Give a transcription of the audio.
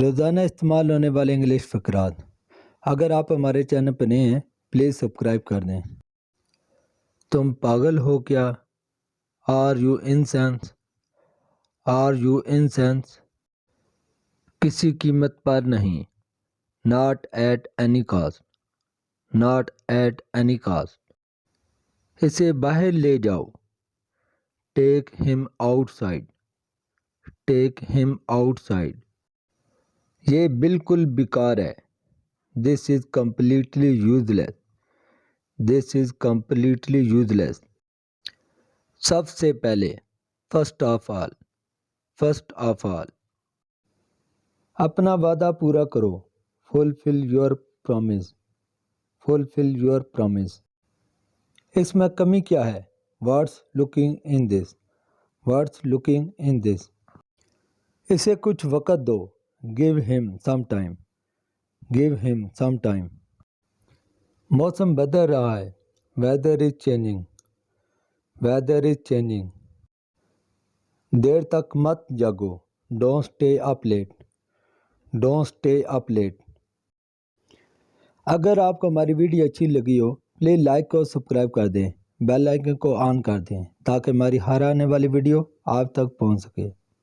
روزانہ استعمال ہونے والے انگلش فقرات۔ اگر آپ ہمارے چینل پر نئے ہیں پلیز سبسکرائب کر دیں۔ تم پاگل ہو کیا؟ Are you insane? Are you insane? کسی قیمت پر نہیں، not at any cost, not at any cost. اسے باہر لے جاؤ، ٹیک ہم آؤٹ سائڈ، ٹیک ہم آؤٹ سائڈ۔ یہ بالکل بیکار ہے، this is completely useless, this is completely useless. سب سے پہلے، first of all, first of all. اپنا وعدہ پورا کرو، fulfil your promise, fulfil your promise. اس میں کمی کیا ہے؟ What's lacking in this, what's lacking in this. اسے کچھ وقت دو، گیو ہم سم ٹائم، گیو ہم سم ٹائم۔ موسم بدل رہا ہے، weather is changing, weather is changing. دیر تک مت جاگو، don't stay up late, don't stay up late. اگر آپ کو ہماری ویڈیو اچھی لگی ہو پلیز لائک اور سبسکرائب کر دیں، بیل آئیکن کو آن کر دیں تاکہ ہماری ہر آنے والی ویڈیو آپ تک پہنچ سکے۔